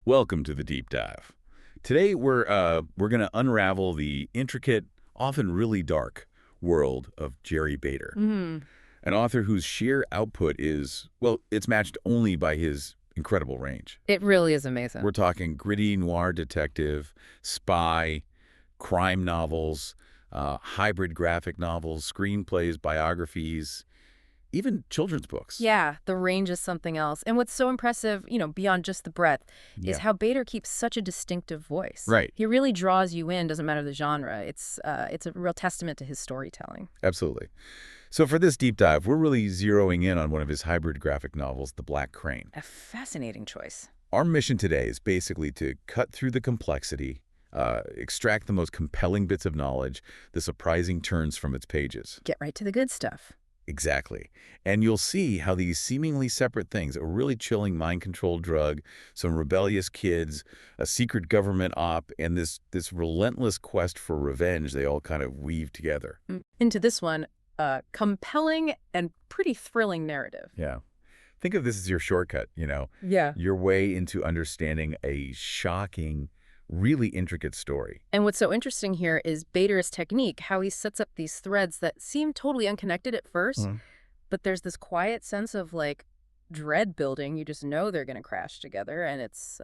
Welcome to the deep dive. Today we're going to unravel the intricate, often really dark world of Jerry Bader, an author whose sheer output is, well, it's matched only by his incredible range. It really is amazing. We're talking gritty noir detective, spy, crime novels, hybrid graphic novels, screenplays, biographies, even children's books. Yeah, the range is something else. And what's so impressive, beyond just the breadth, is how Bader keeps such a distinctive voice. Right. He really draws you in, doesn't matter the genre. It's a real testament to his storytelling. Absolutely. So for this deep dive, we're really zeroing in on one of his hybrid graphic novels, TheBlackCrane. A fascinating choice. Our mission today is basically to cut through the complexity, extract the most compelling bits of knowledge, the surprising turns from its pages. Get right to the good stuff. Exactly. And you'll see how these seemingly separate things, a really chilling mind control drug, some rebellious kids, a secret government op, and this relentless quest for revenge, they all kind of weave together. Into this one, a compelling and pretty thrilling narrative. Yeah. Think of this as your shortcut, Yeah. your way into understanding a shocking, really intricate story. And what's so interesting here is Bader's technique, how he sets up these threads that seem totally unconnected at first, but there's this quiet sense of dread building. You just know they're going to crash together, and it's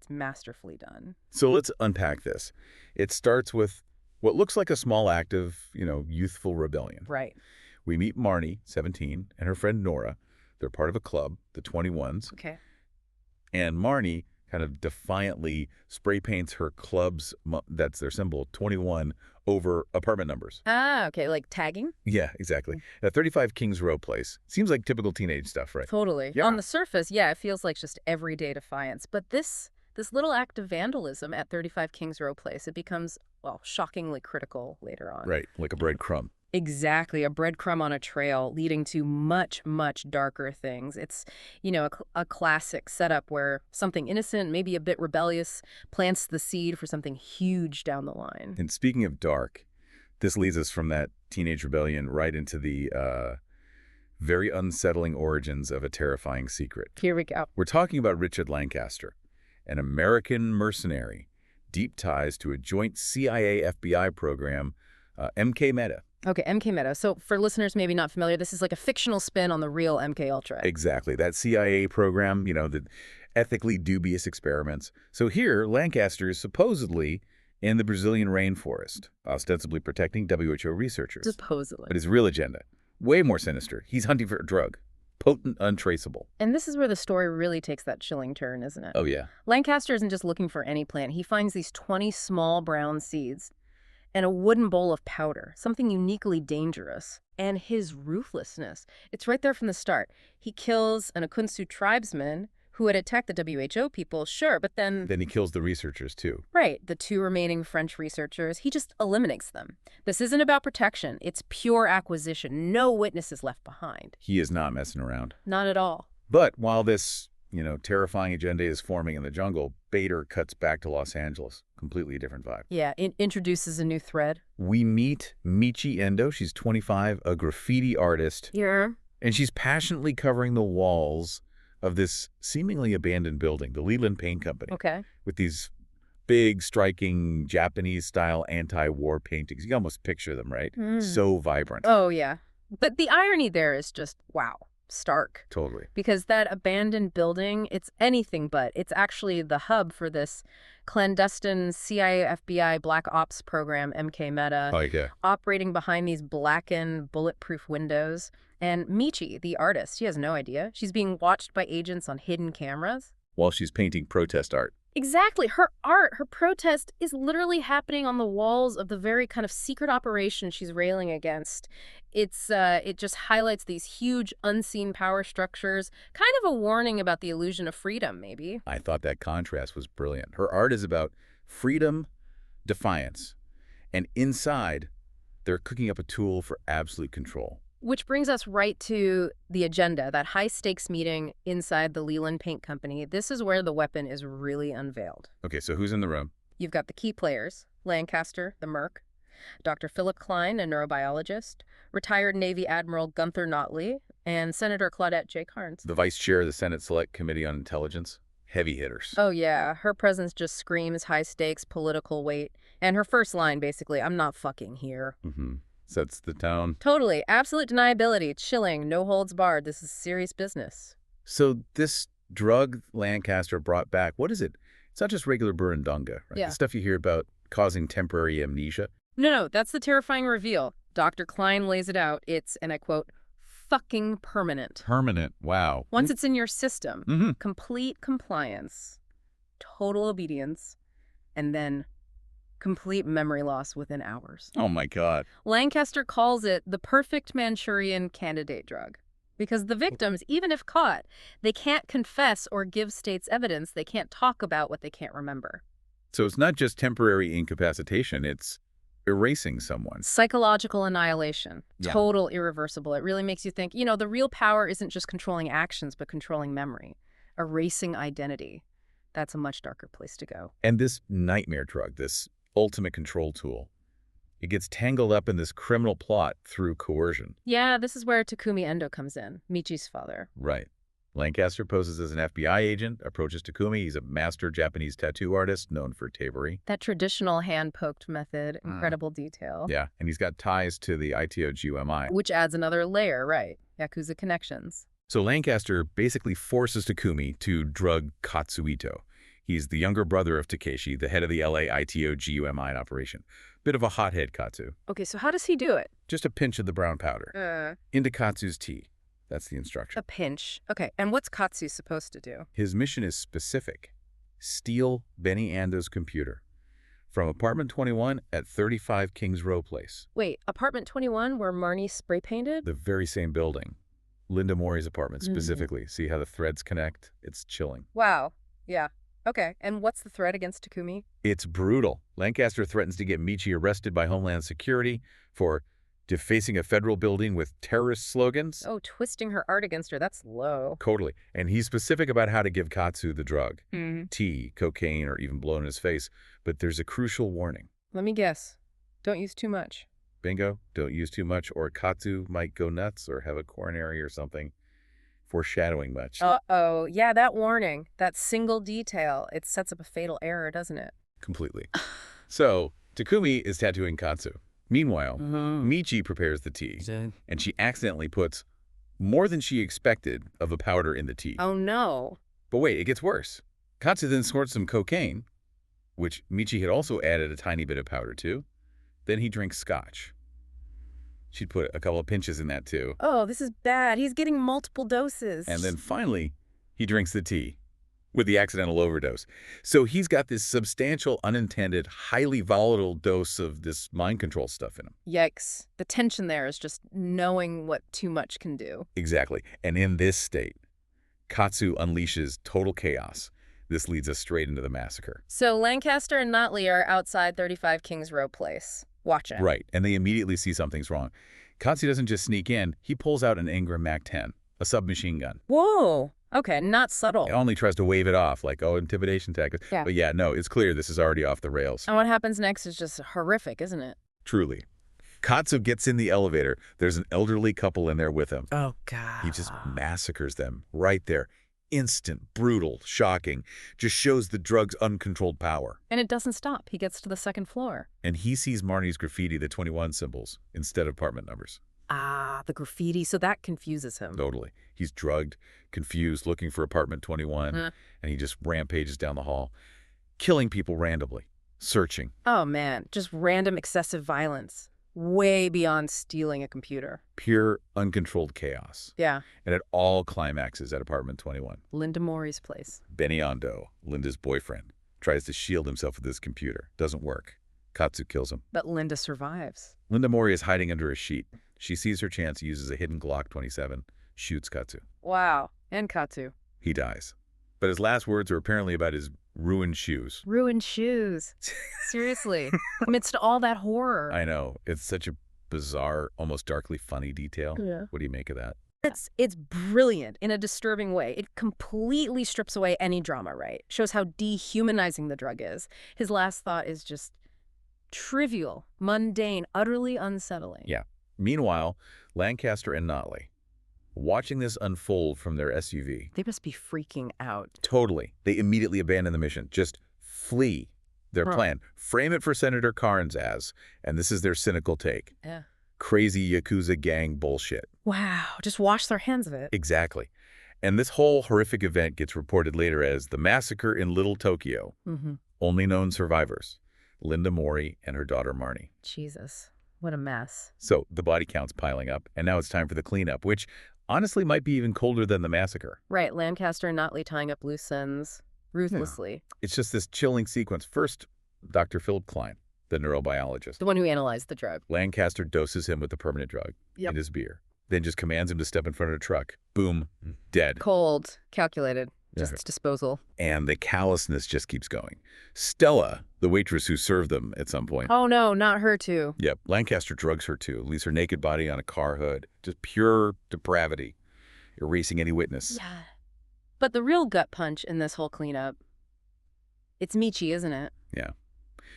masterfully done. So let's unpack this. It starts with what looks like a small act of, youthful rebellion. Right. We meet Marnie, 17, and her friend Nora. They're part of a club, the 21s. Okay. And Marnie kind of defiantly spray paints her club's, that's their symbol, 21, over apartment numbers. Ah, okay, like tagging? Yeah, exactly. At 35 Kings Row Place. Seems like typical teenage stuff, right? Totally. Yeah. On the surface, yeah, it feels like just everyday defiance. But this little act of vandalism at 35 Kings Row Place, it becomes, well, shockingly critical later on. Right, like a breadcrumb. Exactly, a breadcrumb on a trail leading to much, much darker things. It's, a classic setup where something innocent, maybe a bit rebellious, plants the seed for something huge down the line. And speaking of dark, this leads us from that teenage rebellion right into the very unsettling origins of a terrifying secret. Here we go. We're talking about Richard Lancaster, an American mercenary, deep ties to a joint CIA-FBI program, MK Meta. Okay, MK Meta. So for listeners maybe not familiar, this is like a fictional spin on the real MK Ultra. Exactly. That CIA program, the ethically dubious experiments. So here, Lancaster is supposedly in the Brazilian rainforest, ostensibly protecting WHO researchers. Supposedly. But his real agenda, way more sinister. He's hunting for a drug. Potent, untraceable. And this is where the story really takes that chilling turn, isn't it? Oh, yeah. Lancaster isn't just looking for any plant. He finds these 20 small brown seeds and a wooden bowl of powder, something uniquely dangerous. And his ruthlessness, it's right there from the start. He kills an Akunsu tribesman who had attacked the WHO people, sure, but then Then he kills the researchers, too. right, the 2 remaining French researchers, he just eliminates them. This isn't about protection. It's pure acquisition. No witnesses left behind. He is not messing around. Not at all. But while this, terrifying agenda is forming in the jungle, Bader cuts back to Los Angeles. Completely different vibe. Yeah, it introduces a new thread. We meet Michi Endo. She's 25, a graffiti artist. Yeah. And she's passionately covering the walls of this seemingly abandoned building, the Leland Paint Company. Okay. With these big, striking, Japanese-style anti-war paintings. You can almost picture them, right? So vibrant. Oh, yeah. But the irony there is just, wow, stark. Totally. Because that abandoned building, it's anything but. It's actually the hub for this clandestine CIA FBI Black Ops program, MK Meta, Oh, yeah. operating behind these blackened, bulletproof windows. And Michi, the artist, she has no idea. She's being watched by agents on hidden cameras. While she's painting protest art. Exactly. Her art, her protest is literally happening on the walls of the very kind of secret operation she's railing against. It just highlights these huge unseen power structures, kind of a warning about the illusion of freedom, maybe. I thought that contrast was brilliant. Her art is about freedom, defiance, and inside, they're cooking up a tool for absolute control. Which brings us right to the agenda, that high-stakes meeting inside the Leland Paint Company. This is where the weapon is really unveiled. Okay, so who's in the room? You've got the key players, Lancaster, the Merc, Dr. Philip Klein, a neurobiologist, retired Navy Admiral Gunther Notley, and Senator Claudette J. Carnes. The vice chair of the Senate Select Committee on Intelligence, heavy hitters. Oh, yeah. Her presence just screams high stakes, political weight. And her first line, basically, I'm not fucking here. Sets the tone. Totally. Absolute deniability. Chilling. No holds barred. This is serious business. So this drug Lancaster brought back, what is it? It's not just regular burundanga, right? Yeah. The stuff you hear about causing temporary amnesia. No, that's the terrifying reveal. Dr. Klein lays it out. It's, and I quote, fucking permanent. Permanent. Wow. Once it's in your system, complete compliance, total obedience, and then complete memory loss within hours. Oh, my God. Lancaster calls it the perfect Manchurian candidate drug. Because the victims, even if caught, they can't confess or give state's evidence. They can't talk about what they can't remember. So it's not just temporary incapacitation, it's erasing someone. Psychological annihilation. Yeah. Total irreversible. It really makes you think, the real power isn't just controlling actions, but controlling memory. Erasing identity. That's a much darker place to go. And this nightmare drug, this ultimate control tool, it gets tangled up in this criminal plot through coercion. Yeah, this is where Takumi Endo comes in, Michi's father. Right. Lancaster poses as an FBI agent, approaches Takumi. He's a master Japanese tattoo artist known for teivari. That traditional hand-poked method, incredible detail. Yeah, and he's got ties to the ITOGUMI. Which adds another layer, right? Yakuza connections. So Lancaster basically forces Takumi to drug Katsuhito. He's the younger brother of Takeshi, the head of the LA ITOGUMI operation. Bit of a hothead, Katsu. Okay, so how does he do it? Just a pinch of the brown powder. Into Katsu's tea. That's the instruction. A pinch. Okay, and what's Katsu supposed to do? His mission is specific. Steal Benny Ando's computer from apartment 21 at 35 Kings Row Place. Wait, apartment 21 where Marnie spray painted? The very same building. Linda Mori's apartment specifically. See how the threads connect? It's chilling. Wow. Yeah. Okay, and what's the threat against Takumi? It's brutal. Lancaster threatens to get Michi arrested by Homeland Security for defacing a federal building with terrorist slogans. Oh, twisting her art against her. That's low. Totally. And he's specific about how to give Katsu the drug. Tea, cocaine, or even blow in his face. But there's a crucial warning. Let me guess. Don't use too much. Bingo. Don't use too much or Katsu might go nuts or have a coronary or something. Foreshadowing much. Uh-oh. Yeah, that warning. That single detail. It sets up a fatal error, doesn't it? Completely. So, Takumi is tattooing Katsu. Meanwhile, Michi prepares the tea, and she accidentally puts more than she expected of the powder in the tea. Oh, no. But wait, it gets worse. Katsu then snorts some cocaine, which Michi had also added a tiny bit of powder to. Then he drinks scotch. She'd put a couple of pinches in that too. Oh, this is bad. He's getting multiple doses. And then finally, he drinks the tea with the accidental overdose. So he's got this substantial, unintended, highly volatile dose of this mind control stuff in him. Yikes. The tension there is just knowing what too much can do. Exactly. And in this state, Katsu unleashes total chaos. This leads us straight into the massacre. So Lancaster and Notley are outside 35 Kings Row Place, watching. Right. And they immediately see something's wrong. Katsu doesn't just sneak in. He pulls out an Ingram MAC-10, a submachine gun. Whoa. Okay, not subtle. He only tries to wave it off, like, oh, intimidation tactics. Yeah. But yeah, no, it's clear this is already off the rails. And what happens next is just horrific, isn't it? Truly. Katsu gets in the elevator. There's an elderly couple in there with him. Oh, God. He just massacres them right there. Instant, brutal, shocking. Just shows the drug's uncontrolled power. And it doesn't stop. He gets to the second floor. And he sees Marnie's graffiti, the 21 symbols, instead of apartment numbers. Ah, the graffiti. So that confuses him. Totally. He's drugged, confused, looking for apartment 21, and he just rampages down the hall, killing people randomly, searching. Oh, man. Just random excessive violence. Way beyond stealing a computer. Pure, uncontrolled chaos. Yeah. And it all climaxes at apartment 21. Linda Mori's place. Benny Ando, Linda's boyfriend, tries to shield himself with his computer. Doesn't work. Katsu kills him. But Linda survives. Linda Mori is hiding under a sheet. She sees her chance, uses a hidden Glock 27, shoots Katsu. Wow. And Katsu. He dies. But his last words are apparently about his ruined shoes. Ruined shoes. Seriously. Amidst all that horror. I know. It's such a bizarre, almost darkly funny detail. Yeah. What do you make of that? It's brilliant in a disturbing way. It completely strips away any drama, right? Shows how dehumanizing the drug is. His last thought is just trivial, mundane, utterly unsettling. Yeah. Meanwhile, Lancaster and Notley, watching this unfold from their SUV. They must be freaking out. Totally. They immediately abandon the mission. Just flee their plan. Frame it for Senator Carnes as, and this is their cynical take, Yeah. crazy Yakuza gang bullshit. Wow. Just wash their hands of it. Exactly. And this whole horrific event gets reported later as the massacre in Little Tokyo. Only known survivors, Linda Mori and her daughter Marnie. Jesus. What a mess. So the body count's piling up, and now it's time for the cleanup, which honestly might be even colder than the massacre. Right. Lancaster and Notley tying up loose ends ruthlessly. It's just this chilling sequence. First, Dr. Philip Klein, the neurobiologist. The one who analyzed the drug. Lancaster doses him with the permanent drug in his beer, then just commands him to step in front of the truck. Boom, dead. Cold, calculated, just disposal. And the callousness just keeps going. Stella, the waitress who served them at some point. Oh no, not her too. Yep, Lancaster drugs her too, leaves her naked body on a car hood. Just pure depravity, erasing any witness. Yeah. But the real gut punch in this whole cleanup, it's Michi, isn't it? Yeah.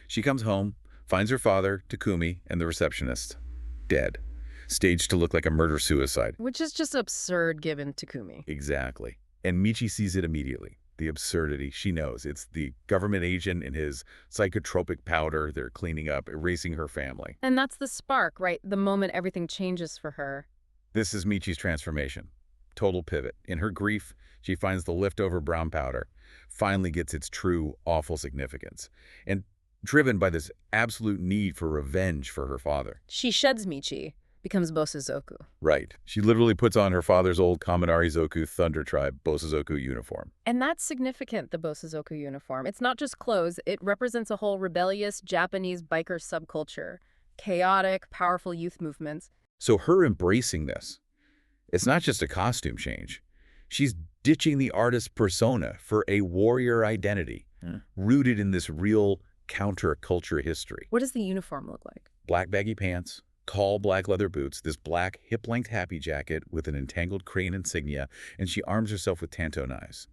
She comes home, finds her father, Takumi, and the receptionist dead, staged to look like a murder-suicide. Which is just absurd given Takumi. Exactly. And Michi sees it immediately. The absurdity. She knows. It's the government agent and his psychotropic powder they're cleaning up, erasing her family. And that's the spark, right? The moment everything changes for her. This is Michi's transformation. Total pivot. In her grief, she finds the leftover brown powder, finally gets its true, awful significance. And driven by this absolute need for revenge for her father. She sheds Michi, becomes Bosozoku. Right. She literally puts on her father's old Kaminari-zoku Thunder Tribe Bosozoku uniform. And that's significant, the Bosozoku uniform. It's not just clothes. It represents a whole rebellious Japanese biker subculture. Chaotic, powerful youth movements. So her embracing this, it's not just a costume change. She's ditching the artist persona for a warrior identity, rooted in this real counterculture history. What does the uniform look like? Black baggy pants, tall black leather boots, this black hip-length happy jacket with an entangled crane insignia, and she arms herself with tanto knives.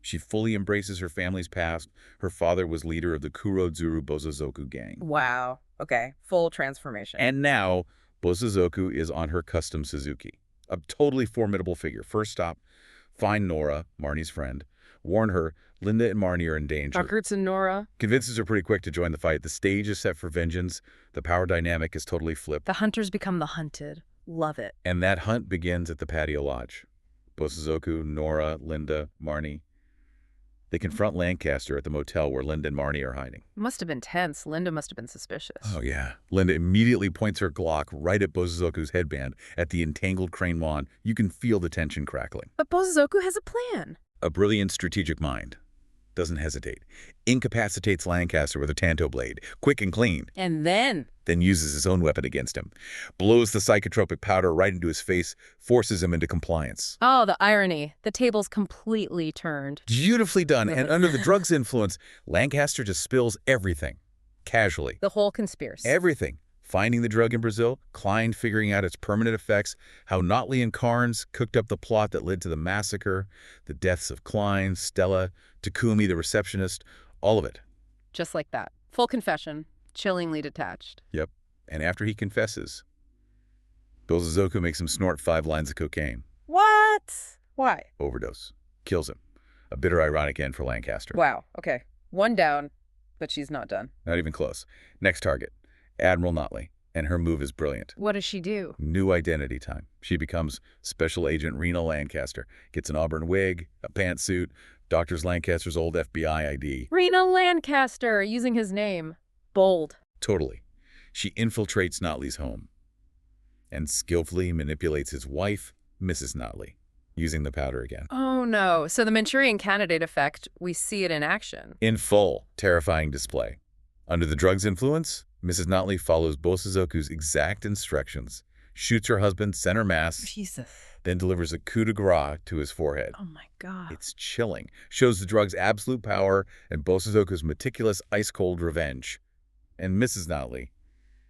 She fully embraces her family's past. Her father was leader of the Kurodzuru Bosozoku gang. Wow. Okay. Full transformation. And now, Bosozoku is on her custom Suzuki. A totally formidable figure. First stop, find Nora, Marnie's friend. Warn her, Linda and Marnie are in danger. Kurtz and Nora. Convinces her pretty quick to join the fight. The stage is set for vengeance. The power dynamic is totally flipped. The hunters become the hunted. Love it. And that hunt begins at the patio lodge. Bosozoku, Nora, Linda, Marnie. They confront Lancaster at the motel where Linda and Marnie are hiding. Must have been tense. Linda must have been suspicious. Oh, yeah. Linda immediately points her Glock right at Bosozoku's headband at the entangled crane wand. You can feel the tension crackling. But Bosozoku has a plan. A brilliant strategic mind. Doesn't hesitate. Incapacitates Lancaster with a tanto blade. Quick and clean. And then uses his own weapon against him. Blows the psychotropic powder right into his face. Forces him into compliance. Oh, the irony. The table's completely turned. Beautifully done. And under the drug's influence, Lancaster just spills everything. Casually. The whole conspiracy. Everything. Finding the drug in Brazil, Klein figuring out its permanent effects, how Notley and Carnes cooked up the plot that led to the massacre, the deaths of Klein, Stella, Takumi, the receptionist, all of it. Just like that. Full confession. Chillingly detached. Yep. And after he confesses, Bosozoku makes him snort 5 lines of cocaine. What? Why? Overdose. Kills him. A bitter, ironic end for Lancaster. Wow. Okay. One down, but she's not done. Not even close. Next target. Admiral Notley, and her move is brilliant. What does she do? New identity time. She becomes Special Agent Rena Lancaster, gets an auburn wig, a pantsuit, Dr. Lancaster's old FBI ID. Rena Lancaster, using his name. Bold. Totally. She infiltrates Notley's home and skillfully manipulates his wife, Mrs. Notley, using the powder again. Oh no. So the Manchurian Candidate effect, we see it in action. In full, terrifying display. Under the drug's influence, Mrs. Notley follows Bosozoku's exact instructions, shoots her husband center mass, Jesus. then delivers a coup de grace to his forehead. Oh my God. It's chilling. Shows the drug's absolute power and Bosozoku's meticulous ice-cold revenge. And Mrs. Notley,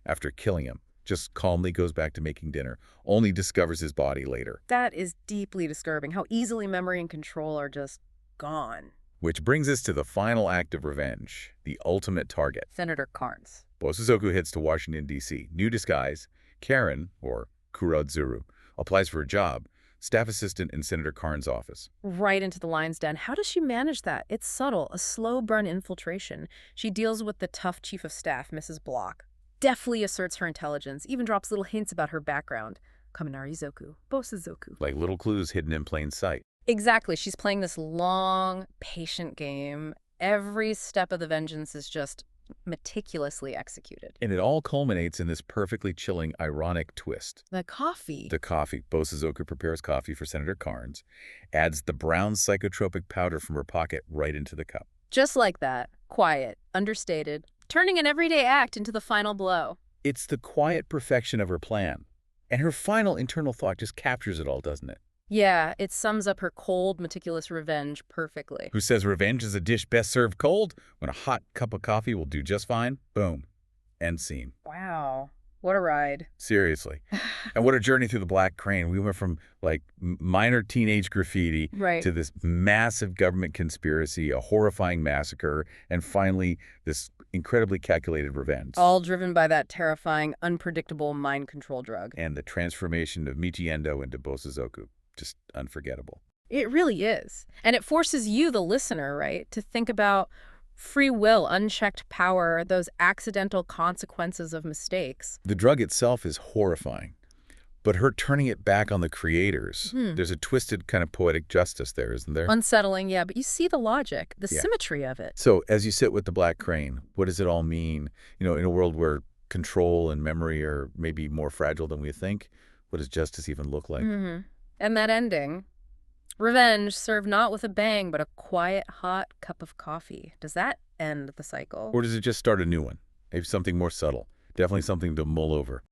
after killing him, just calmly goes back to making dinner, only discovers his body later. That is deeply disturbing, how easily memory and control are just gone. Which brings us to the final act of revenge, the ultimate target. Senator Carnes. Bosozoku heads to Washington, D.C. New disguise. Karen, or Kurodzuru, applies for a job. staff assistant in Senator Karn's office. Right into the lion's den. How does she manage that? It's subtle, a slow burn infiltration. She deals with the tough chief of staff, Mrs. Block. Deftly asserts her intelligence, even drops little hints about her background. Kaminari Zoku, Bosuzoku. Like little clues hidden in plain sight. Exactly. She's playing this long, patient game. Every step of the vengeance is just meticulously executed. And it all culminates in this perfectly chilling, ironic twist. The coffee. The coffee. Bosuzoku prepares coffee for Senator Karnes, adds the brown psychotropic powder from her pocket right into the cup. Just like that. Quiet, understated, turning an everyday act into the final blow. It's the quiet perfection of her plan. And her final internal thought just captures it all, doesn't it? Yeah, it sums up her cold, meticulous revenge perfectly. Who says revenge is a dish best served cold when a hot cup of coffee will do just fine? Boom. End scene. Wow. What a ride. Seriously. And what a journey through the Black Crane. We went from, like, minor teenage graffiti to this massive government conspiracy, a horrifying massacre, and finally this incredibly calculated revenge. All driven by that terrifying, unpredictable mind control drug. And the transformation of Michi Endo into Bosuzoku. Just unforgettable. It really is. And it forces you, the listener, right, to think about free will, unchecked power, those accidental consequences of mistakes. The drug itself is horrifying, but her turning it back on the creators, there's a twisted kind of poetic justice there, isn't there? Unsettling, yeah, but you see the logic, the symmetry of it. So as you sit with the Black Crane, what does it all mean? You know, in a world where control and memory are maybe more fragile than we think, what does justice even look like? And that ending, revenge served not with a bang, but a quiet, hot cup of coffee. Does that end the cycle? Or does it just start a new one? Maybe something more subtle. Definitely something to mull over.